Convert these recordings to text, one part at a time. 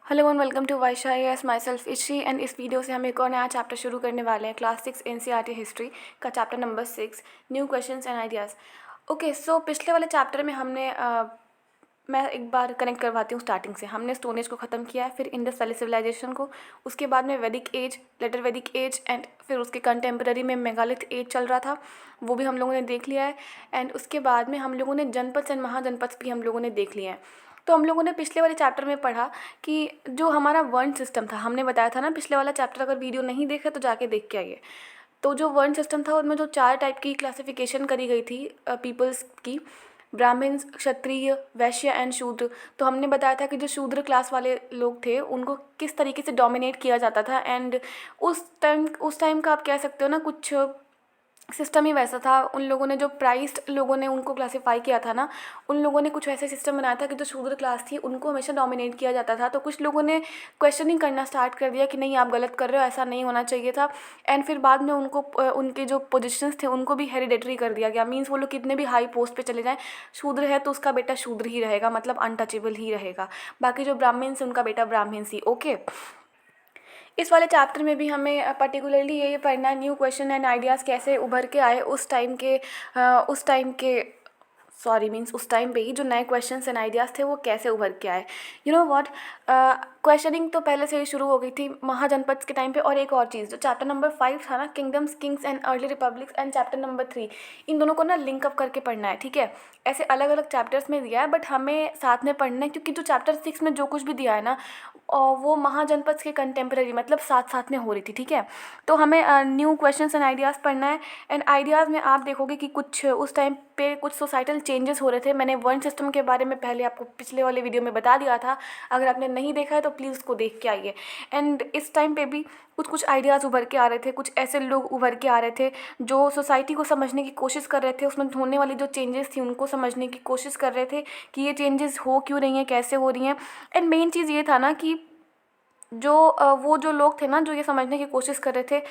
Hello and welcome to Vaisha as myself Ishi. And इस video से हम एक और नया चैप्टर शुरू करने वाले हैं, क्लास 6 एनसीईआरटी हिस्ट्री का chapter number 6, new questions and ideas. Okay, so पिछले वाले चैप्टर में हमने मैं एक बार कनेक्ट करवाती हूँ स्टार्टिंग से। हमने स्टोन एज को ख़त्म किया है, फिर इंडस वैली सिविलाइजेशन को, उसके बाद में वैदिक एज, लेटर वैदिक एज, एंड फिर उसके कंटेम्प्रेरी में मेगालिथ एज चल रहा था, वो भी हम लोगों ने देख लिया है। एंड उसके बाद में हम लोगों ने जनपद एंड महाजनपद भी हम लोगों ने देख लिए हैं। तो हम लोगों ने पिछले वाले चैप्टर में पढ़ा कि जो हमारा वर्ण सिस्टम था, हमने बताया था ना पिछले वाला चैप्टर, अगर वीडियो नहीं देखे तो जाके देख के आइए। तो जो वर्ण सिस्टम था उनमें जो 4 टाइप की क्लासिफिकेशन करी गई थी पीपल्स की, ब्राह्मण्स, क्षत्रिय, वैश्य एंड शूद्र। तो हमने बताया था कि जो शूद्र क्लास वाले लोग थे उनको किस तरीके से डोमिनेट किया जाता था। एंड उस टाइम का आप कह सकते हो ना, कुछ सिस्टम ही वैसा था। उन लोगों ने जो प्राइस्ड लोगों ने उनको क्लासिफाई किया था ना, उन लोगों ने कुछ वैसे सिस्टम बनाया था कि जो शूद्र क्लास थी उनको हमेशा डोमिनेट किया जाता था। तो कुछ लोगों ने क्वेश्चनिंग करना स्टार्ट कर दिया कि नहीं, आप गलत कर रहे हो, ऐसा नहीं होना चाहिए था। एंड फिर बाद में उनको उनके जो पोजिशंस थे उनको भी हेरिडेटरी कर दिया गया। मीन्स वो लोग कितने भी हाई पोस्ट पे चले जाएँ, शूद्र है तो उसका बेटा शूद्र ही रहेगा, मतलब अनटचेबल ही रहेगा। बाकी जो ब्राह्मण्स हैं उनका बेटा ब्राह्मण ही। ओके, इस वाले चैप्टर में भी हमें पर्टिकुलरली ये पढ़ना है, न्यू क्वेश्चन एंड आइडियाज़ कैसे उभर के आए उस टाइम पे ही जो नए क्वेश्चंस एंड आइडियाज़ थे वो कैसे उभर के आए। यू नो व्हाट, क्वेश्चनिंग तो पहले से ही शुरू हो गई थी महाजनपद के टाइम पे। और एक और चीज़, जो चैप्टर नंबर 5 था ना, kingdoms, Kings and early republics, and chapter number 3, इन दोनों को ना लिंकअप करके पढ़ना है, ठीक है। ऐसे अलग अलग चैप्टर्स में दिया है बट हमें साथ में पढ़ना है, क्योंकि जो चैप्टर 6 में जो कुछ भी दिया है ना, और वो महाजनपद के कंटेम्प्रेरी मतलब साथ साथ में हो रही थी, ठीक है। तो हमें न्यू क्वेश्चंस एंड आइडियाज़ पढ़ना है। एंड आइडियाज़ में आप देखोगे कि कुछ उस टाइम पे कुछ सोसाइटल चेंजेस हो रहे थे। मैंने वर्ण सिस्टम के बारे में पहले आपको पिछले वाले वीडियो में बता दिया था, अगर आपने नहीं देखा है तो प्लीज़ उसको देख के आइए। एंड इस टाइम पे भी कुछ कुछ आइडियाज़ उभर के आ रहे थे, कुछ ऐसे लोग उभर के आ रहे थे जो सोसाइटी को समझने की कोशिश कर रहे थे, उसमें होने वाली जो चेंजेस थी उनको समझने की कोशिश कर रहे थे कि ये चेंजेस हो क्यों रही हैं, कैसे हो रही हैं। एंड मेन चीज़ ये था ना कि वो जो लोग थे ना, जो ये समझने की कोशिश कर रहे थे,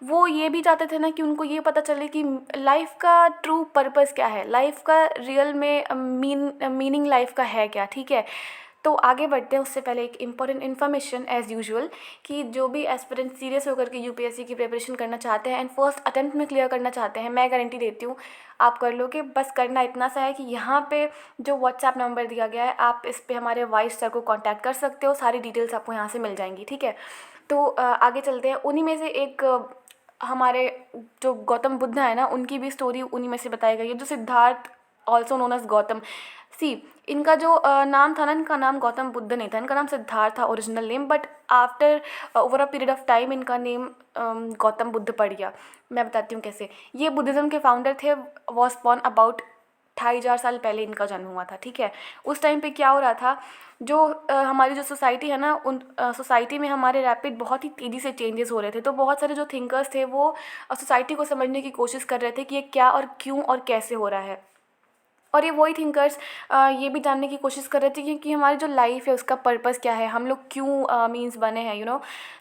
वो ये भी चाहते थे ना कि उनको ये पता चले कि लाइफ का ट्रू पर्पस क्या है, लाइफ का रियल में मीनिंग लाइफ का है क्या, ठीक है। तो आगे बढ़ते हैं उससे पहले एक इम्पॉर्टेंट इन्फॉर्मेशन एज़ यूजुअल, कि जो भी एस्पिरेंट सीरियस होकर के यूपीएससी की प्रिपरेशन करना चाहते हैं एंड फर्स्ट अटेम्प्ट में क्लियर करना चाहते हैं, मैं गारंटी देती हूँ आप कर लोगे। बस करना इतना सा है कि यहाँ पे जो व्हाट्सएप नंबर दिया गया है, आप इस पे हमारे वाइस सर को कांटेक्ट कर सकते हो, सारी डिटेल्स आपको यहाँ से मिल जाएंगी, ठीक है। तो आगे चलते हैं। उन्हीं में से एक हमारे जो गौतम बुद्ध है ना, उनकी भी स्टोरी उन्हीं में से बताई गई है, जो Siddhartha also known as Gautam. See, इनका जो नाम था ना, इनका नाम गौतम बुद्ध नहीं था, इनका नाम सिद्धार्थ था original name, but after over a period of time इनका नेम गौतम बुद्ध पड़ गया। मैं बताती हूँ कैसे। ये बुद्धिज़्म के फाउंडर थे, वॉज बॉर्न अबाउट 2500 साल पहले इनका जन्म हुआ था, ठीक है। उस टाइम पे क्या हो रहा था, जो हमारी जो सोसाइटी है ना, उन सोसाइटी में हमारे रैपिड बहुत ही तेज़ी से चेंजेस हो रहे थे। तो बहुत सारे जो थिंकर्स थे वो सोसाइटी को समझने की कोशिश कर रहे थे कि ये क्या और क्यों और कैसे हो रहा है। और ये वही थिंकर्स ये भी जानने की कोशिश कर रहे थे कि हमारी जो लाइफ है उसका पर्पस क्या है, हम लोग क्यों मीन्स बने हैं,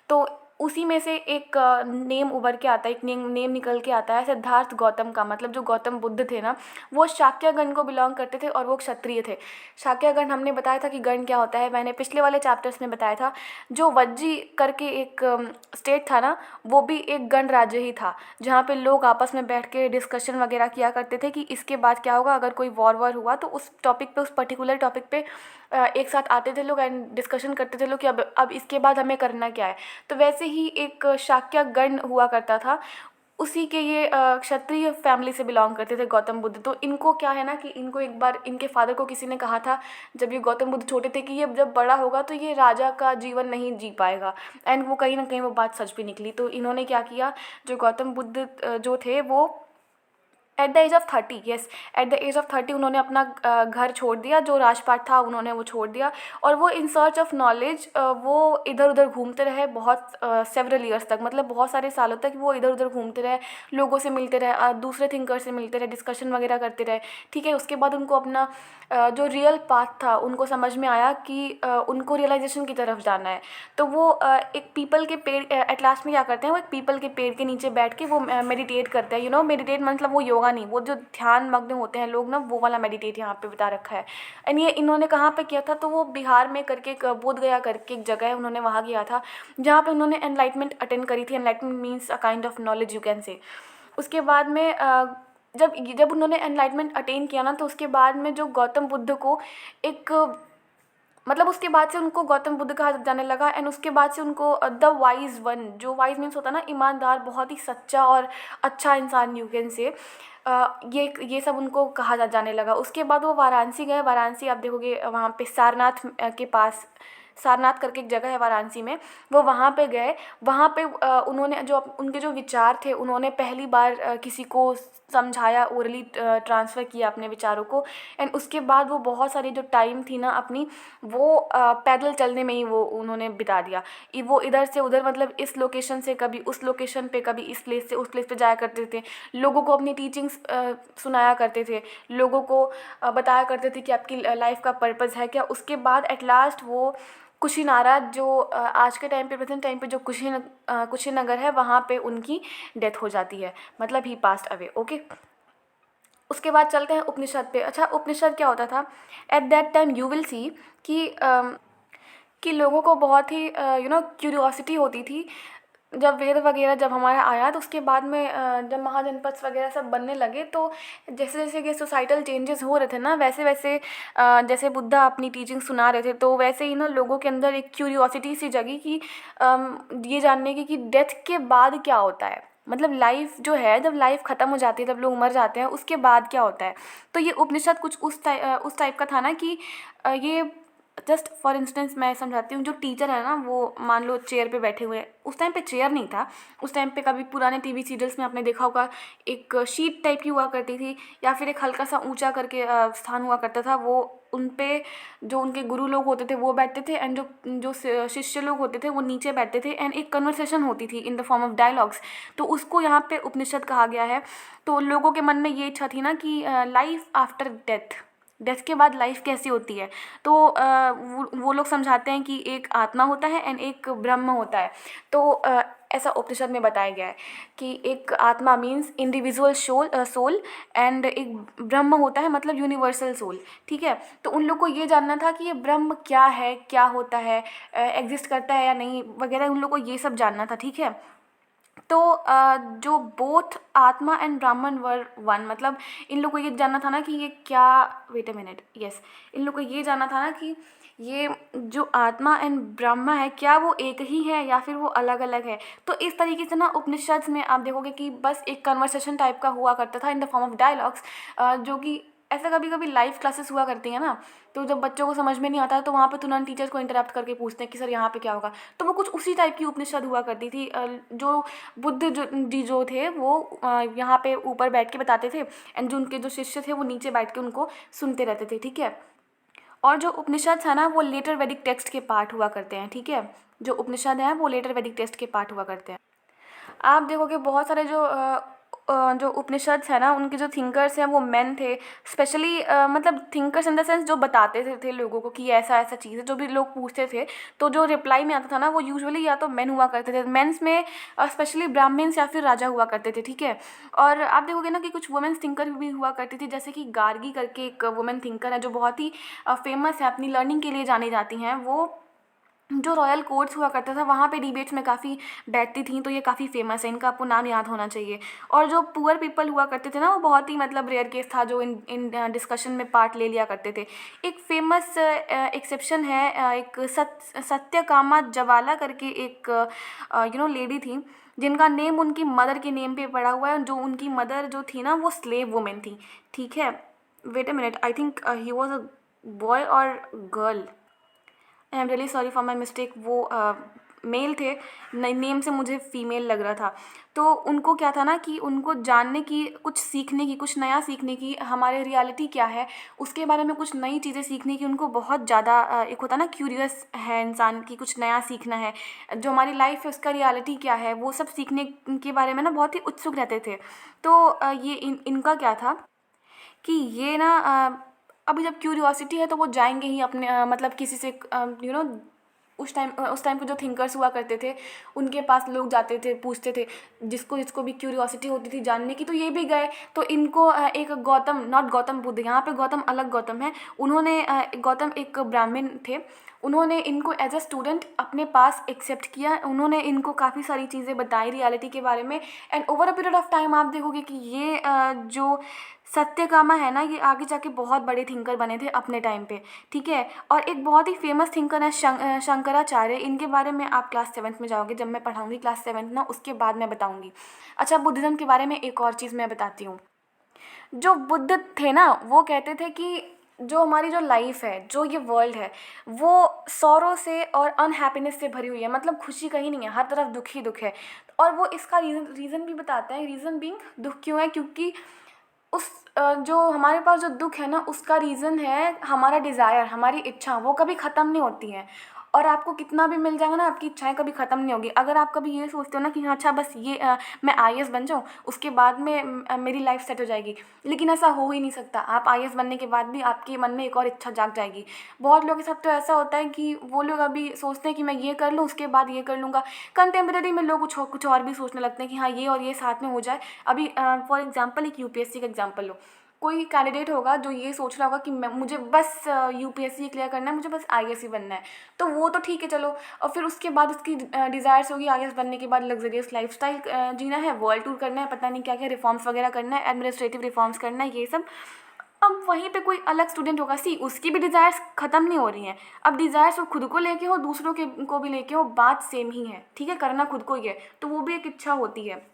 तो उसी में से एक नेम उभर के आता है, एक नेम निकल के आता है सिद्धार्थ गौतम का। मतलब जो गौतम बुद्ध थे ना, वो शाक्य गण को बिलोंग करते थे और वो क्षत्रिय थे। शाक्य गण, हमने बताया था कि गण क्या होता है, मैंने पिछले वाले चैप्टर्स में बताया था। जो वज्जी करके एक स्टेट था ना, वो भी एक गण राज्य ही था, जहाँ पे लोग आपस में बैठ के डिस्कशन वगैरह किया करते थे कि इसके बाद क्या होगा, अगर कोई वॉर हुआ तो उस टॉपिक पे, उस पर्टिकुलर टॉपिक पे एक साथ आते थे लोग एंड डिस्कशन करते थे लोग कि अब इसके बाद हमें करना क्या है। तो वैसे ही एक शाक्य गण हुआ करता था, उसी के ये क्षत्रिय फैमिली से बिलोंग करते थे गौतम बुद्ध। तो इनको क्या है ना कि इनको एक बार इनके फादर को किसी ने कहा था, जब ये गौतम बुद्ध छोटे थे, कि ये जब बड़ा होगा तो ये राजा का जीवन नहीं जी पाएगा। एंड वो कहीं ना कहीं वो बात सच भी निकली। तो इन्होंने क्या किया, जो गौतम बुद्ध जो थे वो at the age of 30, yes, at the age of 30 उन्होंने अपना घर छोड़ दिया, जो राजपाट था उन्होंने वो छोड़ दिया, और वो इन सर्च ऑफ नॉलेज वो इधर उधर घूमते रहे बहुत सेवरल ईयर्स तक, मतलब बहुत सारे सालों तक वो इधर उधर घूमते रहे, लोगों से मिलते रहे, दूसरे थिंकर से मिलते रहे, डिस्कशन वगैरह करते रहे, ठीक है। उसके बाद उनको अपना जो रियल पाथ था उनको समझ में आया कि उनको रियलाइजेशन की तरफ जाना है। तो वो एक पीपल के पेड़, एट लास्ट में क्या करते हैं, वो एक पीपल के पेड़ के नीचे बैठ के वो मेडिटेट करते हैं। मेडिटेट मतलब वो योगा हुआ नहीं, वो जो ध्यान मग्न होते हैं लोग ना, वो वाला मेडिटेट यहाँ पे बता रखा है। एंड ये इन्होंने कहाँ पे किया था, तो वो बिहार में करके एक बोध गया करके एक जगह है, उन्होंने वहाँ किया था, जहाँ पे उन्होंने एनलाइटमेंट अटेंड करी थी। Enlightenment means a kind of knowledge you can से। उसके बाद में जब जब उन्होंने एनलाइटमेंट अटेन किया ना, तो उसके बाद में जो गौतम बुद्ध को एक मतलब उसके बाद से उनको गौतम बुद्ध कहा जाने लगा। एंड उसके बाद से उनको द वाइज वन, जो वाइज मीन्स होता है ना ईमानदार, बहुत ही सच्चा और अच्छा इंसान यू कैन से, ये सब उनको कहा जाने लगा। उसके बाद वो वाराणसी गए। वाराणसी आप देखोगे वहाँ पे सारनाथ के पास, सारनाथ करके एक जगह है वाराणसी में, वो वहाँ पे गए। वहाँ पे उन्होंने जो उनके जो विचार थे, उन्होंने पहली बार किसी को समझाया, ओरली ट्रांसफ़र किया अपने विचारों को। एंड उसके बाद वो बहुत सारी जो टाइम थी ना अपनी, वो पैदल चलने में ही वो उन्होंने बिता दिया। वो इधर से उधर, मतलब इस लोकेशन से कभी उस लोकेशन पे, कभी इस प्लेस से उस प्लेस पे जाया करते थे। लोगों को अपनी टीचिंग्स सुनाया करते थे, लोगों को बताया करते थे कि आपकी लाइफ का पर्पज़ है क्या। उसके बाद एट लास्ट वो कुशीनारा, जो आज के टाइम पे, प्रेजेंट टाइम पे जो कुशीनगर है, वहाँ पे उनकी डेथ हो जाती है, मतलब ही पास्ट अवे। ओके, उसके बाद चलते हैं उपनिषद पे। अच्छा, उपनिषद क्या होता था? At that time you will see कि लोगों को बहुत ही क्यूरियोसिटी होती थी। जब वेद वगैरह जब हमारा आया, तो उसके बाद में जब महाजनपद वगैरह सब बनने लगे, तो जैसे जैसे कि सोसाइटल चेंजेस हो रहे थे ना, वैसे वैसे जैसे बुद्धा अपनी टीचिंग सुना रहे थे, तो वैसे ही ना लोगों के अंदर एक क्यूरियोसिटी सी जगी कि ये जानने की कि डेथ के बाद क्या होता है, मतलब लाइफ जो है, जब लाइफ ख़त्म हो जाती है, जब लोग मर जाते हैं, उसके बाद क्या होता है। तो ये उपनिषद कुछ उस टाइप का था ना कि ये जस्ट फॉर इंस्टेंस मैं समझाती हूँ। जो टीचर है ना, वो मान लो चेयर पे बैठे हुए हैं, उस टाइम पे चेयर नहीं था, उस टाइम पे कभी पुराने टीवी सीरियल्स में आपने देखा होगा, एक शीट टाइप की हुआ करती थी, या फिर एक हल्का सा ऊंचा करके स्थान हुआ करता था। वो उन पे जो उनके गुरु लोग होते थे वो बैठते थे, एंड जो शिष्य लोग होते थे वो नीचे बैठते थे, एंड एक कन्वर्सेशन होती थी in the form of dialogues. तो उसको यहाँ पे उपनिषद कहा गया है। तो लोगों के मन में ये इच्छा थी ना कि लाइफ आफ्टर डेथ, डेथ के बाद लाइफ कैसी होती है। तो वो लोग समझाते हैं कि एक आत्मा होता है एंड एक ब्रह्म होता है। तो ऐसा उपनिषद में बताया गया है कि एक आत्मा मीन्स इंडिविजुअल सोल एंड एक ब्रह्म होता है, मतलब यूनिवर्सल सोल। ठीक है, तो उन लोग को ये जानना था कि ये ब्रह्म क्या है, क्या होता है, एग्जिस्ट करता है या नहीं वगैरह, उन लोग को ये सब जानना था। ठीक है, तो जो बोथ आत्मा एंड ब्राह्मण वर वन, मतलब इन लोग को ये जानना था ना कि ये क्या, वेट अ मिनट, यस, इन लोग को ये जानना था ना कि ये जो आत्मा एंड ब्रह्मा है, क्या वो एक ही है या फिर वो अलग अलग है। तो इस तरीके से ना उपनिषद में आप देखोगे कि बस एक कन्वर्सेशन टाइप का हुआ करता था in the form of dialogues, जो कि ऐसा कभी कभी लाइव क्लासेस हुआ करती हैं ना, तो जब बच्चों को समझ में नहीं आता है, तो वहाँ पे तुरंत टीचर्स को इंटरप्ट करके पूछते हैं कि सर यहाँ पे क्या होगा। तो वो कुछ उसी टाइप की उपनिषद हुआ करती थी। जो बुद्ध जो थे वो यहाँ पे ऊपर बैठ के बताते थे, एंड जो उनके जो शिष्य थे वो नीचे बैठ के उनको सुनते रहते थे। ठीक है, और जो उपनिषद है ना, वो लेटर वैदिक टेक्स्ट के पार्ट हुआ करते हैं। ठीक है, जो उपनिषद है वो लेटर वैदिक टेक्स्ट के पार्ट हुआ करते हैं। आप देखोगे बहुत सारे जो उपनिषद है ना, उनके जो थिंकर्स हैं वो मेन थे। स्पेशली मतलब थिंकर्स इन द सेंस जो बताते थे लोगों को कि ऐसा ऐसा चीज़ है, जो भी लोग पूछते थे, तो जो रिप्लाई में आता था ना, वो यूजुअली या तो मेन हुआ करते थे। मेंस में स्पेशली ब्राह्मण्स या फिर राजा हुआ करते थे। ठीक है, और आप देखोगे ना कि कुछ वुमेन्स थिंकर भी हुआ करती थी, जैसे कि गार्गी करके एक वुमेन थिंकर है, जो बहुत ही फेमस है, अपनी लर्निंग के लिए जानी जाती हैं। वो जो रॉयल कोर्ट्स हुआ करता था, वहाँ पे डिबेट्स में काफ़ी बैठती थी, तो ये काफ़ी फेमस है, इनका आपको नाम याद होना चाहिए। और जो पुअर पीपल हुआ करते थे ना, वो बहुत ही मतलब रेयर केस था जो इन डिस्कशन में पार्ट ले लिया करते थे। एक फेमस एक्सेप्शन है, एक सत्यकामा जवाला करके एक लेडी थी, जिनका नेम उनकी मदर के नेम पे पड़ा हुआ है। जो उनकी मदर जो थी ना, वो स्लेव वुमेन थी। ठीक है, wait a minute, I think he was a boy और girl, I am really sorry for my mistake. वो मेल थे, नेम से मुझे फीमेल लग रहा था। तो उनको क्या था ना कि उनको जानने की, कुछ सीखने की, कुछ नया सीखने की, हमारे रियलिटी क्या है उसके बारे में कुछ नई चीज़ें सीखने की उनको बहुत ज़्यादा एक होता ना क्यूरियस है इंसान की, कुछ नया सीखना है, जो हमारी लाइफ है उसका रियलिटी क्या है, वो सब सीखने के बारे में ना बहुत ही उत्सुक रहते थे। तो ये इनका क्या था कि ये ना अभी जब क्यूरियोसिटी है तो वो जाएंगे ही अपने मतलब किसी से उस टाइम पे जो थिंकर्स हुआ करते थे उनके पास लोग जाते थे, पूछते थे, जिसको जिसको भी क्यूरियोसिटी होती थी जानने की, तो ये भी गए। तो इनको एक गौतम, नॉट गौतम बुद्ध, यहाँ पे गौतम अलग गौतम है, उन्होंने गौतम एक ब्राह्मण थे, उन्होंने इनको एज अ स्टूडेंट अपने पास एक्सेप्ट किया, उन्होंने इनको काफ़ी सारी चीज़ें बताई रियलिटी के बारे में। And over a period of time आप देखोगे कि ये जो सत्यकामा है ना, ये आगे जाके बहुत बड़े थिंकर बने थे अपने टाइम पे, ठीक है। और एक बहुत ही फेमस थिंकर है शंकराचार्य, इनके बारे में आप क्लास 7th में जाओगे, जब मैं पढ़ाऊँगी क्लास 7th ना, उसके बाद मैं बताऊँगी। अच्छा, बुद्धिज़्म के बारे में एक और चीज़ मैं बताती हूँ। जो बुद्ध थे ना, वो कहते थे कि जो हमारी जो लाइफ है, जो ये वर्ल्ड है, वो सौरों से और अनहैप्पीनेस से भरी हुई है, मतलब खुशी कहीं नहीं है, हर तरफ दुख ही दुख है। और वो इसका रीज़न भी बताते हैं, रीज़न बीइंग दुख क्यों है, क्योंकि उस जो हमारे पास जो दुख है ना, उसका रीज़न है हमारा डिज़ायर, हमारी इच्छा, वो कभी ख़त्म नहीं होती हैं। और आपको कितना भी मिल जाएगा ना, आपकी इच्छाएं कभी ख़त्म नहीं होगी। अगर आप कभी ये सोचते हो ना कि हाँ अच्छा बस ये मैं आईएएस बन जाऊँ, उसके बाद में मेरी लाइफ सेट हो जाएगी, लेकिन ऐसा हो ही नहीं सकता। आप आईएएस बनने के बाद भी आपके मन में एक और इच्छा जाग जाएगी। बहुत लोगों के साथ तो ऐसा होता है कि वो लोग अभी सोचते हैं कि मैं ये कर लूँ, उसके बाद ये कर लूँगा। कंटेम्प्रेरी में लोग कुछ और भी सोचने लगते हैं कि हाँ ये और ये साथ में हो जाए। अभी फॉर एग्जाम्पल एक यूपीएससी का एग्जाम्पल लो, कोई कैंडिडेट होगा जो ये सोच रहा होगा कि मैं मुझे बस यूपीएससी क्लियर करना है, मुझे बस आईएएस ही बनना है, तो वो तो ठीक है चलो। और फिर उसके बाद उसकी डिज़ायर्स होगी आईएएस बनने के बाद लग्जरियस लाइफस्टाइल जीना है, वर्ल्ड टूर करना है, पता नहीं क्या क्या रिफॉर्म्स वगैरह करना है, एडमिनिस्ट्रेटिव रिफॉर्म्स करना है, ये सब। अब वहीं पे कोई अलग स्टूडेंट होगा, सी उसकी भी डिज़ायर्स ख़त्म नहीं हो रही हैं। अब डिज़ायर्स वो खुद को लेके हो, दूसरों के को भी लेके हो, बात सेम ही है, ठीक है, करना खुद को ही है, तो वो भी एक इच्छा होती है।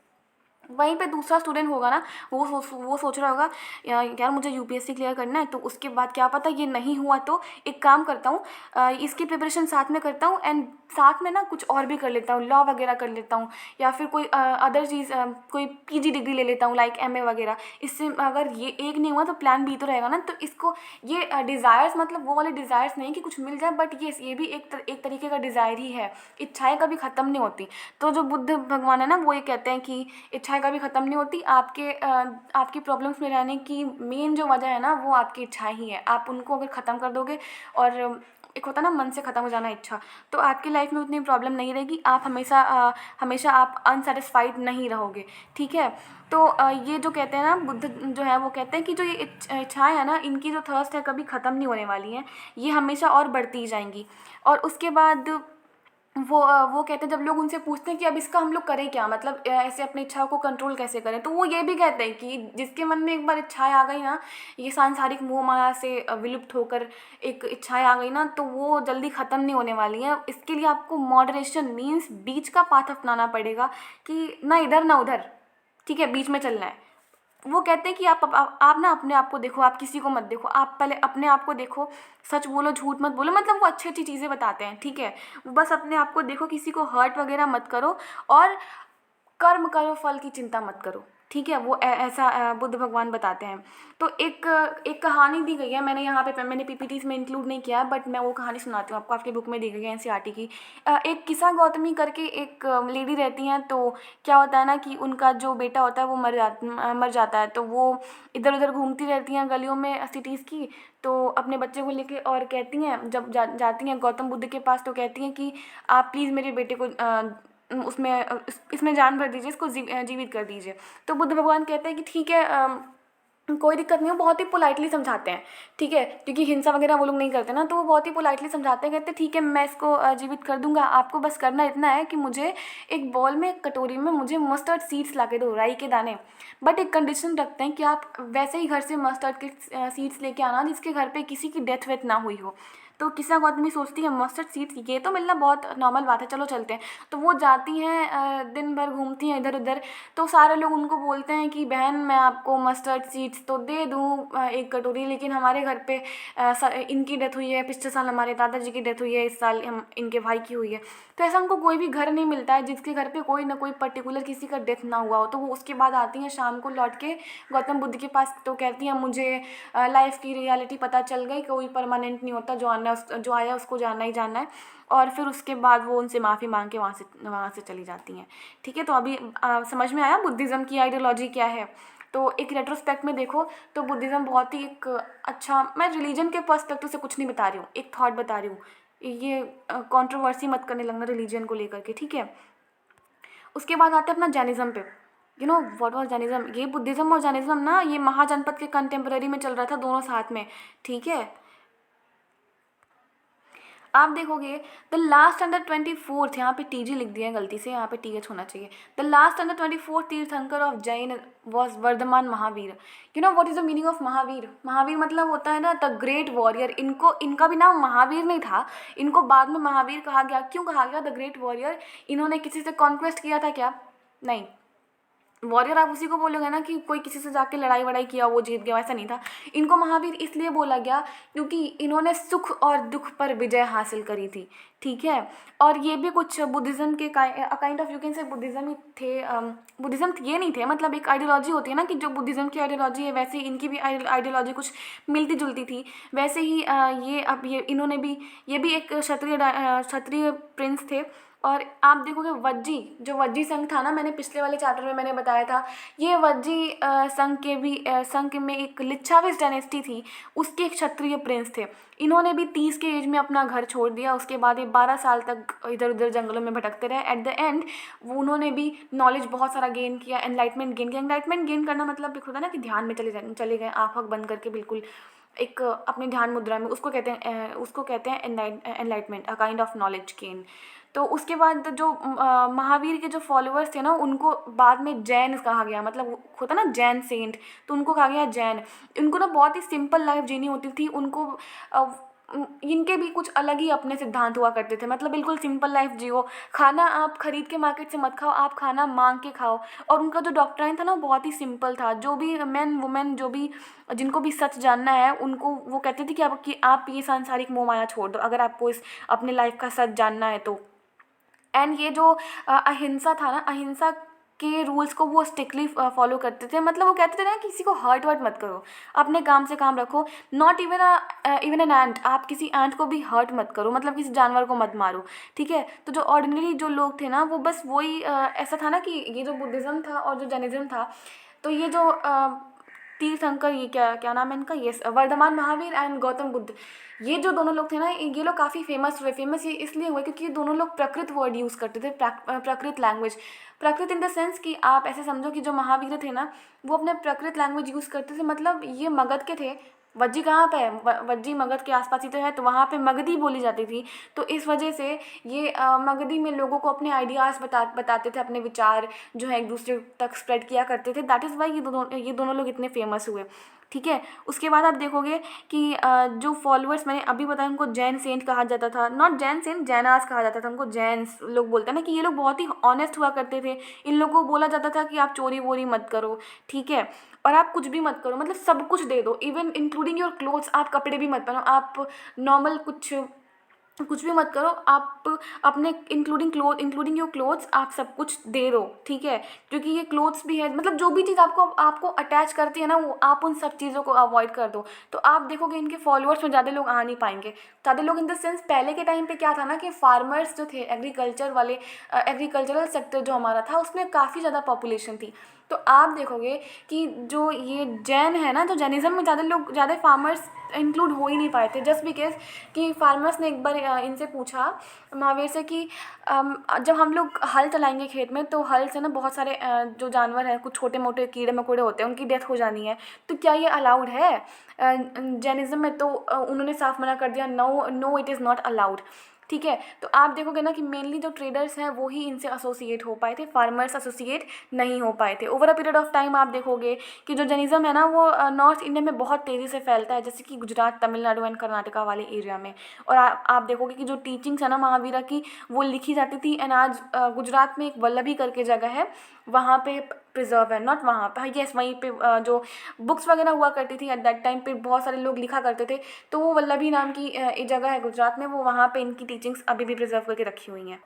वहीं पे दूसरा स्टूडेंट होगा ना, वो सोच रहा होगा यार मुझे यूपीएससी क्लियर करना है, तो उसके बाद क्या पता ये नहीं हुआ तो एक काम करता हूँ, इसकी प्रिपरेशन साथ में करता हूँ एंड साथ में ना कुछ और भी कर लेता हूँ, लॉ वगैरह कर लेता हूँ, या फिर कोई अदर चीज़ कोई पीजी डिग्री ले लेता हूँ लाइक एमए वगैरह। इससे अगर ये एक नहीं हुआ तो प्लान बी तो रहेगा ना। तो इसको ये डिज़ायर्स मतलब वो वाले डिज़ायर्स नहीं कि कुछ मिल जाए, बट ये भी एक तरीके का डिज़ायर ही है। इच्छाएं कभी ख़त्म नहीं होती। तो जो बुद्ध भगवान है ना, वो ये कहते हैं कि इच्छाएं कभी ख़त्म नहीं होती। आपकी प्रॉब्लम्स में रहने की मेन जो वजह है ना, वो आपकी इच्छाएं ही है। आप उनको अगर ख़त्म कर दोगे, और एक होता है ना मन से ख़त्म हो जाना इच्छा, तो आपकी लाइफ में उतनी प्रॉब्लम नहीं रहेगी। आप हमेशा आप अनसेटिस्फाइड नहीं रहोगे, ठीक है। तो ये जो कहते हैं ना बुद्ध जो है, वो कहते हैं कि जो ये इच्छाएं हैं ना, इनकी जो थर्स्ट है कभी ख़त्म नहीं होने वाली हैं, ये हमेशा और बढ़ती ही जाएंगी। और उसके बाद वो कहते हैं, जब लोग उनसे पूछते हैं कि अब इसका हम लोग करें क्या, मतलब ऐसे अपनी इच्छाओं को कंट्रोल कैसे करें, तो वो ये भी कहते हैं कि जिसके मन में एक बार इच्छाएं आ गई ना, ये सांसारिक मोह माया से विलुप्त होकर एक इच्छाएं आ गई ना, तो वो जल्दी ख़त्म नहीं होने वाली हैं। इसके लिए आपको मॉडरेशन मीन्स बीच का पाथ अपनाना पड़ेगा, कि ना इधर ना उधर, ठीक है, बीच में चलना है। वो कहते हैं कि आप ना अपने आप को देखो, आप किसी को मत देखो, आप पहले अपने आप को देखो, सच बोलो झूठ मत बोलो, मतलब वो अच्छी अच्छी चीज़ें बताते हैं, ठीक है। वो बस अपने आप को देखो, किसी को हर्ट वगैरह मत करो, और कर्म करो, फल की चिंता मत करो, ठीक है। वो ऐसा बुद्ध भगवान बताते हैं। तो एक कहानी दी गई है, मैंने यहाँ पे मैंने पीपीटीज में इंक्लूड नहीं किया, बट मैं वो कहानी सुनाती हूँ आपको, आपकी बुक में दी गई है एनसीईआरटी की। एक किसा गौतमी करके एक लेडी रहती हैं। तो क्या होता है ना कि उनका जो बेटा होता है वो मर जाता है, तो वो इधर उधर घूमती रहती हैं गलियों में सिटीज़ की, तो अपने बच्चे को लेके, और कहती हैं जब जाती हैं गौतम बुद्ध के पास, तो कहती हैं कि आप प्लीज़ मेरे बेटे को इसमें जान भर दीजिए, इसको जीवित कर दीजिए। तो बुद्ध भगवान कहते हैं कि ठीक है, कोई दिक्कत नहीं हो, बहुत ही पोलाइटली समझाते हैं, ठीक है, क्योंकि हिंसा वगैरह वो लोग नहीं करते ना, तो वो बहुत ही पोलाइटली समझाते हैं, कहते हैं ठीक है मैं इसको जीवित कर दूंगा, आपको बस करना इतना है कि मुझे एक बॉल में, एक कटोरी में मुझे मस्टर्ड सीड्स ला के दो, राई के दाने। बट एक कंडीशन रखते हैं कि आप वैसे ही घर से मस्टर्ड के सीड्स लेके आना जिसके घर पे किसी की डेथ वेथ ना हुई हो। तो किसा गौतमी सोचती है मस्टर्ड सीड्स ये तो मिलना बहुत नॉर्मल बात है, चलो चलते हैं। तो वो जाती हैं, दिन भर घूमती हैं इधर उधर। तो सारे लोग उनको बोलते हैं कि बहन मैं आपको मस्टर्ड सीड्स तो दे दूँ एक कटोरी, लेकिन हमारे घर पे इनकी डेथ हुई है, पिछले साल हमारे दादाजी की डेथ हुई है, इस साल हम इनके भाई की हुई है। तो ऐसा उनको कोई भी घर नहीं मिलता है जिसके घर पे कोई ना कोई पर्टिकुलर किसी का डेथ ना हुआ हो। तो वो उसके बाद आती हैं शाम को लौट के गौतम बुद्ध के पास, तो कहती हैं मुझे लाइफ की रियलिटी पता चल गई, कोई परमानेंट नहीं होता, जो आया उसको जानना ही जानना है। और फिर उसके बाद वो उनसे माफ़ी मांग के वहाँ से चली जाती हैं, ठीक है। तो अभी समझ में आया बुद्धिज़्म की आइडियोलॉजी क्या है। तो एक रेट्रोस्पेक्ट में देखो तो बुद्धिज़्म बहुत ही एक अच्छा, मैं रिलीजन के पर्सपेक्टिव से कुछ नहीं बता रही हूँ, एक थॉट बता रही हूँ, ये कंट्रोवर्सी मत करने लगना रिलीजन को लेकर के, ठीक है। उसके बाद आते हैं अपना जैनिज़्म पे। You know what was Jainism? ये बुद्धिज़्म और जैनिज़्म ना ये महाजनपद के कंटेम्पररी में चल रहा था, दोनों साथ में, ठीक है। आप देखोगे द लास्ट अंडर 24th, यहाँ पे टीजी लिख दिया है गलती से, यहाँ पे टीएच होना चाहिए। The last under 24th tirthankara of Jain was Vardhaman Mahavir. You know what is the meaning of Mahavir? Mahavir मतलब होता है ना द ग्रेट वॉरियर। इनको, इनका भी नाम महावीर नहीं था, इनको बाद में महावीर कहा गया। क्यों कहा गया द ग्रेट वॉरियर? इन्होंने किसी से कॉन्क्वेस्ट किया था क्या? नहीं। वॉरियर आप उसी को बोलोगे ना कि कोई किसी से जाके लड़ाई वड़ाई किया वो जीत गया, ऐसा नहीं था। इनको महावीर इसलिए बोला गया क्योंकि इन्होंने सुख और दुख पर विजय हासिल करी थी, ठीक है। और ये भी कुछ बुद्धिज़्म के kind of, you can say Buddhism ही थे। बुद्धिज़्म ये नहीं थे, मतलब एक आइडियोलॉजी होती है ना कि जो बुद्धिज़्म की आइडियोलॉजी है वैसे ही इनकी भी आइडियोलॉजी कुछ मिलती जुलती थी। वैसे ही ये अब ये इन्होंने भी, ये भी एक क्षत्रिय प्रिंस थे। और आप देखोगे वज्जी, जो वज्जी संघ था ना, मैंने पिछले वाले चैप्टर में मैंने बताया था, ये वज्जी संघ के भी संघ में एक लिच्छाविस डायनेस्टी थी, उसके एक क्षत्रिय प्रिंस थे। इन्होंने भी 30 के एज में अपना घर छोड़ दिया। उसके बाद ये 12 साल तक इधर उधर जंगलों में भटकते रहे। एट द एंड वो उन्होंने भी नॉलेज बहुत सारा गेन किया, एनलाइटमेंट गेन किया। एनलाइटमेंट गेन करना मतलब एक होता है ना कि ध्यान में चले गए, आँख बंद करके बिल्कुल एक अपने ध्यान मुद्रा में, उसको कहते हैं enlightenment, a kind of knowledge gain. तो उसके बाद जो महावीर के जो फॉलोअर्स थे ना, उनको बाद में जैन कहा गया, मतलब होता ना जैन सेंट, तो उनको कहा गया जैन। इनको ना बहुत ही सिंपल लाइफ जीनी होती थी। उनको इनके भी कुछ अलग ही अपने सिद्धांत हुआ करते थे, मतलब बिल्कुल सिंपल लाइफ जियो, खाना आप खरीद के मार्केट से मत खाओ, आप खाना मांग के खाओ। और उनका जो डॉक्ट्राइन था ना बहुत ही सिंपल था। जो भी मैन वुमेन, जो भी जिनको भी सच जानना है, उनको वो कहते थे कि आप ये सांसारिक मोह माया छोड़ दो, अगर आपको इस अपने लाइफ का सच जानना है तो। एंड ये जो अहिंसा था ना, अहिंसा के रूल्स को वो स्ट्रिक्टली फॉलो करते थे। मतलब वो कहते थे ना किसी को हर्ट वर्ट मत करो, अपने काम से काम रखो। नॉट इवन एन एंट, आप किसी एंट को भी हर्ट मत करो, मतलब किसी जानवर को मत मारो, ठीक है। तो जो ऑर्डिनरी जो लोग थे ना, वो बस वही ऐसा था ना कि ये जो बुद्धिज़्म था और जो जैनिज़्म था, तो ये जो तीर्थंकर, ये क्या क्या नाम है इनका, ये वर्धमान महावीर एंड गौतम बुद्ध, ये जो दोनों लोग थे ना, ये लोग काफ़ी फेमस हुए। फेमस ये इसलिए हुए क्योंकि ये दोनों लोग प्रकृत वर्ड यूज़ करते थे, प्रकृत लैंग्वेज। प्रकृत इन द सेंस कि आप ऐसे समझो कि जो महावीर थे ना, वो अपने प्रकृत लैंग्वेज यूज़ करते थे। मतलब ये मगध के थे। वज्जी कहाँ पे है? वज्जी मगध के आसपास ही तो है, तो वहाँ पे मगधी बोली जाती थी। तो इस वजह से ये मगधी में लोगों को अपने आइडियाज़ बताते थे, अपने विचार जो है एक दूसरे तक स्प्रेड किया करते थे। दैट इज़ वाई ये दोनों लोग इतने फेमस हुए, ठीक है। उसके बाद आप देखोगे कि जो फॉलोअर्स मैंने अभी बताया, उनको जैन सेंट कहा जाता था। नॉट जैन सेंट, जैनास कहा जाता था उनको। जैन्स लोग बोलते हैं ना कि ये लोग बहुत ही ऑनेस्ट हुआ करते थे। इन लोगों को बोला जाता था कि आप चोरी वोरी मत करो, ठीक है, और आप कुछ भी मत करो, मतलब सब कुछ दे दो, इवन इंक्लूडिंग योर क्लोथ्स। आप कपड़े भी मत पहनो, आप नॉर्मल कुछ भी मत करो, आप अपने इंक्लूडिंग योर क्लोथ्स, आप सब कुछ दे दो, ठीक है। क्योंकि ये क्लोथ्स भी है, मतलब जो भी चीज़ आपको अटैच करती है ना, वो आप उन सब चीज़ों को अवॉइड कर दो। तो आप देखोगे इनके फॉलोअर्स में ज़्यादा लोग आ नहीं पाएंगे। ज़्यादा लोग इन द सेंस, पहले के टाइम पे क्या था ना कि फार्मर्स जो थे, एग्रीकल्चर वाले, एग्रीकल्चरल सेक्टर जो हमारा था, उसमें काफ़ी ज़्यादा पॉपुलेशन थी। तो आप देखोगे कि जो ये जैन है ना, तो जैनिज़्म में ज़्यादा फार्मर्स इंक्लूड हो ही नहीं पाए थे। जस्ट बिकॉज कि फार्मर्स ने एक बार इनसे पूछा, महावीर से, कि जब हम लोग हल चलाएंगे खेत में, तो हल से ना बहुत सारे जो जानवर हैं, कुछ छोटे मोटे कीड़े मकोड़े होते हैं, उनकी डेथ हो जानी है, तो क्या ये अलाउड है जैनिज़्म में? तो उन्होंने साफ मना कर दिया, no no, it is not allowed, ठीक है। तो आप देखोगे ना कि मेनली जो ट्रेडर्स हैं वो ही इनसे एसोसिएट हो पाए थे, फार्मर्स एसोसिएट नहीं हो पाए थे। Over a period of time आप देखोगे कि जो जैनिज़्म है ना, वो नॉर्थ इंडिया में बहुत तेज़ी से फैलता है, जैसे कि गुजरात, तमिलनाडु एंड कर्नाटका वाले एरिया में। और आप देखोगे कि जो टीचिंग्स है ना महावीरा की, वो लिखी जाती थी। एंड आज गुजरात में एक वल्लभी करके जगह है, वहाँ पे प्रिजर्व है, नॉट वहाँ पे, यस वहीं पे जो बुक्स वगैरह हुआ करती थी एट दैट टाइम पे, बहुत सारे लोग लिखा करते थे। तो वो वल्लभी नाम की एक जगह है गुजरात में, वो वहाँ पे इनकी टीचिंग्स अभी भी प्रिजर्व करके रखी हुई हैं।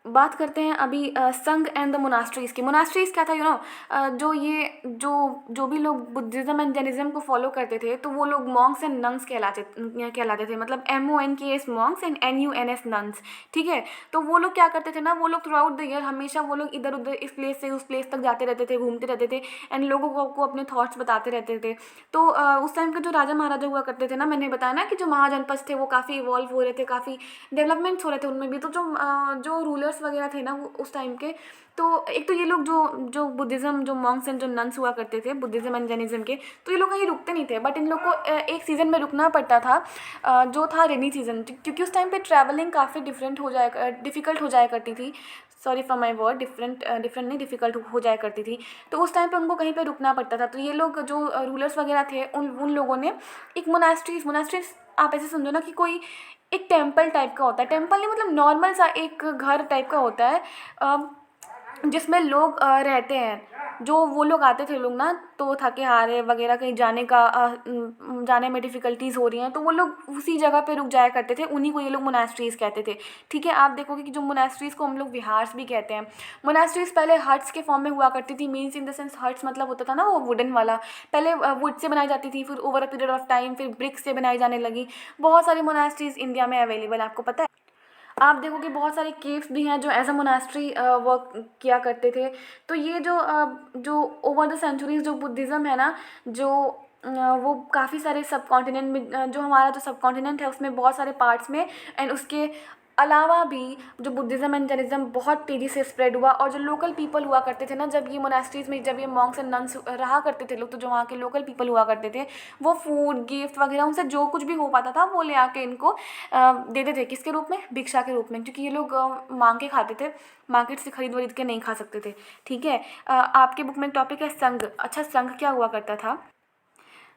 बात करते हैं अभी संघ एंड द मोनास्ट्रीज़ की। मोनास्ट्रीज़ क्या था, जो ये जो भी लोग बुद्धिज़्म एंड जैनिज़्म को फॉलो करते थे, तो वो लोग मॉन्क्स एंड नन्स कहलाते थे। मतलब MONKS Monks and NUNS nuns, ठीक है। तो वो लोग क्या करते थे ना, वो लोग थ्रू आउट द ईयर हमेशा वो लोग इधर उधर इस प्लेस से उस प्लेस तक जाते रहते थे, घूमते रहते थे, एंड लोगों को अपने थॉट्स बताते रहते थे। तो उस टाइम के जो राजा महाराजा हुआ करते थे ना, मैंने बताया ना कि जो महाजनपद थे वो काफ़ी इवॉल्व हो रहे थे, काफ़ी डेवलपमेंट्स हो रहे थे उनमें भी। तो जो रूलर्स वगैरह थे ना वो उस टाइम के, तो एक तो ये लोग जो बुद्धिज़्म, जो मॉन्क्स एंड जो नन्स हुआ करते थे बुद्धिज़्म एंड जैनिज़्म के, तो ये लोग कहीं रुकते नहीं थे, बट इन लोग को एक सीज़न में रुकना पड़ता था, जो था रेनी सीज़न, क्योंकि उस टाइम पे ट्रैवलिंग काफ़ी डिफ़िकल्ट हो जाया करती थी। Sorry for my word, different नहीं, डिफ़िकल्ट हो जाया करती थी। तो उस टाइम पे उनको कहीं पे रुकना पड़ता था। तो ये लोग जो रूलर्स वगैरह थे, उन लोगों ने एक मोनास्ट्रीज़ आप ऐसे समझो ना कि कोई एक टेम्पल टाइप का होता है। टेम्पल नहीं, मतलब नॉर्मल सा एक घर टाइप का होता है, जिसमें लोग रहते हैं। जो वो लोग आते थे लोग ना, तो थके हारे वगैरह कहीं जाने में डिफ़िकल्टीज़ हो रही हैं, तो वो लोग उसी जगह पे रुक जाया करते थे। उन्हीं को ये लोग मोनास्ट्रीज़ कहते थे, ठीक है। आप देखोगे कि जो मोनास्ट्रीज़ को हम लोग विहार्स भी कहते हैं। मोनास्ट्रीज़ पहले हट्स के फॉर्म में हुआ करती थी, means in the sense huts मतलब होता था ना वो वुडन वाला। पहले वुड से बनाई जाती थी, फिर over a period of time फिर ब्रिक्स से बनाई जाने लगी। बहुत सारी मोनास्ट्रीज़ इंडिया में अवेलेबल है, आपको पता है। आप देखोगे बहुत सारे केव्स भी हैं जो एज अ मोनास्ट्री वर्क किया करते थे। तो ये जो ओवर द सेंचुरीज जो बुद्धिज़्म है ना, जो वो काफ़ी सारे सब कॉन्टिनेंट में, जो हमारा जो सब कॉन्टिनेंट है उसमें बहुत सारे पार्ट्स में, एंड उसके अलावा भी जो बुद्धिज़्म एंड जैनिज़्म बहुत तेज़ी से स्प्रेड हुआ। और जो लोकल पीपल हुआ करते थे ना, जब ये मोनास्ट्रीज़ में जब ये मॉन्क्स एंड नन्स रहा करते थे लोग, तो जो वहाँ के लोकल पीपल हुआ करते थे, वो फूड गिफ्ट वगैरह उनसे जो कुछ भी हो पाता था वो ले आके इनको देते थे। किसके रूप में? भिक्षा के रूप में, क्योंकि ये लोग मांग के खाते थे, मार्केट से खरीद वरीद के नहीं खा सकते थे, ठीक है। आपके बुक में एक टॉपिक है संघ। अच्छा, संघ क्या हुआ करता था?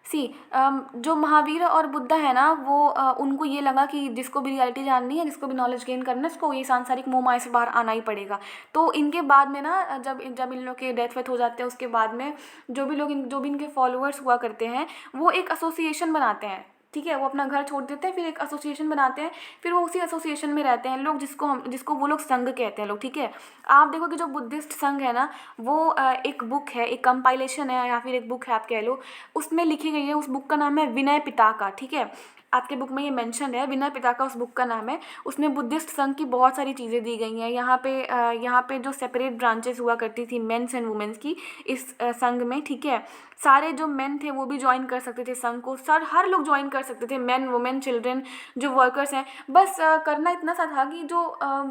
सी जो महावीर और बुद्धा है ना, वो उनको ये लगा कि जिसको भी रियलिटी जाननी है, जिसको भी नॉलेज गेन करना है, उसको ये सांसारिक मोह माया से बाहर आना ही पड़ेगा। तो इनके बाद में ना, जब इन लोग के डेथ वेथ हो जाते हैं, उसके बाद में जो भी इनके फॉलोअर्स हुआ करते हैं, वो एक एसोसिएशन बनाते हैं, ठीक है। वो अपना घर छोड़ देते हैं, फिर एक एसोसिएशन बनाते हैं, फिर वो उसी एसोसिएशन में रहते हैं लोग, जिसको वो लोग संघ कहते हैं लोग, ठीक है। आप देखोगे जो बुद्धिस्ट संघ है ना, वो एक बुक है, एक कंपाइलेशन है, या फिर एक बुक है आप कह लो, उसमें लिखी गई है। उस बुक का नाम है विनय पिटका, ठीक है। आपके बुक में ये मेंशन है, विनय पिटका उस बुक का नाम है। उसमें बुद्धिस्ट संघ की बहुत सारी चीज़ें दी गई हैं। यहाँ पे जो सेपरेट ब्रांचेस हुआ करती थी मेंस एंड वुमेन्स की इस संघ में, ठीक है। सारे जो मेन थे वो भी ज्वाइन कर सकते थे संघ को, हर लोग ज्वाइन कर सकते थे, मेन वुमेन चिल्ड्रन जो वर्कर्स हैं। बस करना इतना सा था कि जो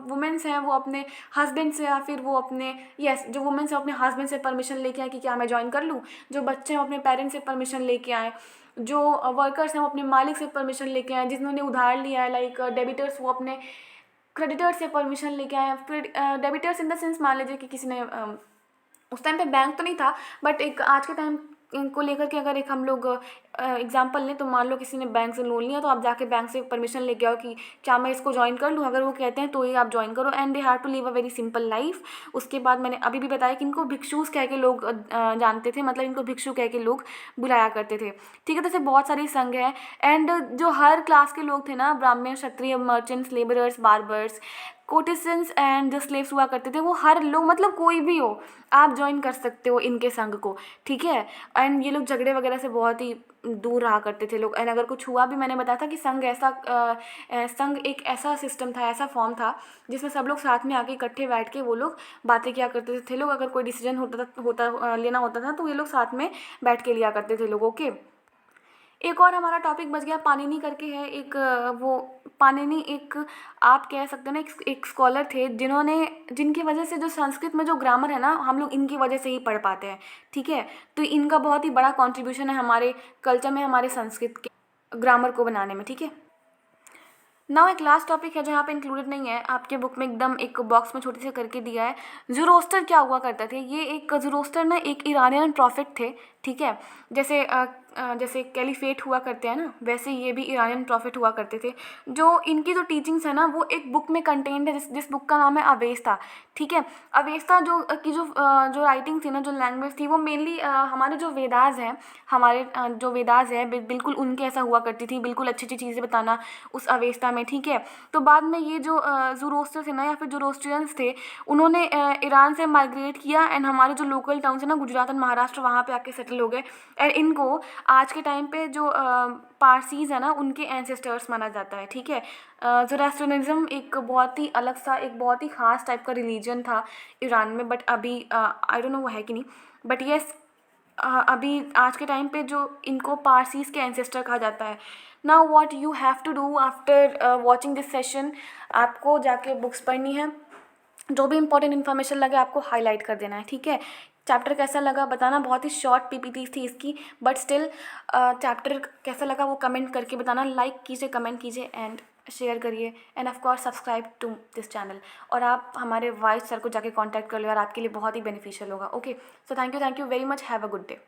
वुमेन्स हैं वो अपने हस्बैंड से, या फिर वो अपने जो वुमेन्स हैं अपने हस्बैंड से परमिशन लेके आए कि क्या मैं ज्वाइन कर लूँ। जो बच्चे हैं वो अपने पेरेंट्स से परमिशन लेके आए। जो वर्कर्स हैं वो अपने मालिक से परमिशन लेके आए। जिन्होंने उधार लिया है, लाइक डेबिटर्स, वो अपने क्रेडिटर्स से परमिशन लेके आए। फिर डेबिटर्स इन द सेंस, मान लीजिए कि किसी ने उस टाइम पे बैंक तो नहीं था, बट एक आज के टाइम को लेकर के अगर एक हम लोग एग्जांपल लें, तो मान लो किसी ने बैंक से लोन लिया, तो आप जाके बैंक से परमिशन लेके आओ कि क्या मैं इसको ज्वाइन कर लूँ। अगर वो कहते हैं तो ही आप ज्वाइन करो, and they have to live a very simple life. उसके बाद मैंने अभी भी बताया कि इनको भिक्षुस कह के लोग जानते थे, मतलब इनको भिक्षु कह के लोग बुलाया करते थे, ठीक है। तो ऐसे बहुत सारे संघ हैं, एंड जो हर क्लास के लोग थे ना, ब्राह्मण, क्षत्रिय, मर्चेंट्स, लेबरर्स, बार्बर्स, कोटिसंस एंड जो स्लेव्स हुआ करते थे, वो हर लोग, मतलब कोई भी हो, आप ज्वाइन कर सकते हो इनके संघ को, ठीक है। एंड ये लोग झगड़े वगैरह से बहुत ही दूर रहा करते थे लोग। एंड अगर कुछ हुआ भी, मैंने बताया था कि संघ एक ऐसा सिस्टम था, ऐसा फॉर्म था, जिसमें सब लोग साथ में आके इकट्ठे बैठ के वो लोग बातें किया करते थे लोग। अगर कोई डिसीजन लेना होता था, तो ये लोग साथ में बैठ के लिया करते थे लोगों के। एक और हमारा टॉपिक बच गया, पाणिनि करके है एक, वो पाणिनि एक, आप कह सकते हो ना, एक स्कॉलर थे, जिनकी वजह से जो संस्कृत में जो ग्रामर है ना, हम लोग इनकी वजह से ही पढ़ पाते हैं, ठीक है। तो इनका बहुत ही बड़ा कंट्रीब्यूशन है हमारे कल्चर में, हमारे संस्कृत के ग्रामर को बनाने में, ठीक है। नाउ एक लास्ट टॉपिक है जो यहाँ पे इंक्लूडेड नहीं है, आपके बुक में एकदम एक बॉक्स में छोटे से करके दिया है। ज़ोरोस्टर क्या हुआ करते थे? ये एक ज़ोरोस्टर ना एक ईरानियन प्रॉफिट थे, ठीक है। जैसे कैलिफेट हुआ करते हैं ना, वैसे ये भी ईरानियन प्रॉफिट हुआ करते थे। जो इनकी जो टीचिंग्स है ना वो एक बुक में कंटेंट है, जिस बुक का नाम है अवेस्ता, ठीक है। अवेस्ता जो राइटिंग थी ना, जो लैंग्वेज थी, वो मेनली हमारे जो वेदास हैं, जो वेदास है बिल्कुल उनके ऐसा हुआ करती थी, बिल्कुल अच्छी अच्छी चीज़ें बताना उस अवेस्ता में, ठीक है। तो बाद में ये जो ज़ोरोस्टर थे ना, या फिर ज़ोरोस्ट्रियंस थे, उन्होंने ईरान से माइग्रेट किया एंड हमारे जो लोकल टाउन्स है ना, गुजरात एंड महाराष्ट्र, वहाँ पे आके सेटल हो गए। एंड इनको आज के टाइम पे जो पारसीज़ है ना, उनके एंसेस्टर्स माना जाता है, ठीक है। ज़ोरास्ट्रियनिज़्म एक बहुत ही अलग सा, एक बहुत ही ख़ास टाइप का रिलीजन था ईरान में, बट अभी आई डोंट नो वो है कि नहीं, बट येस अभी आज के टाइम पे जो इनको पारसीज़ के एंसेस्टर कहा जाता है। Now what you have to do after watching this session, आपको जाके बुक्स पढ़नी है, जो भी इंपॉर्टेंट इन्फॉर्मेशन लगे आपको हाईलाइट कर देना है, ठीक है। चैप्टर कैसा लगा बताना, बहुत ही शॉर्ट पीपीटी थी इसकी, बट स्टिल चैप्टर कैसा लगा वो कमेंट करके बताना, लाइक कीजिए, कमेंट कीजिए एंड शेयर करिए, and of course subscribe to this channel. और आप हमारे वाइस सर को जाके कांटेक्ट कर लो, और आपके लिए बहुत ही बेनिफिशियल होगा। Okay, so thank you very much, have a good day.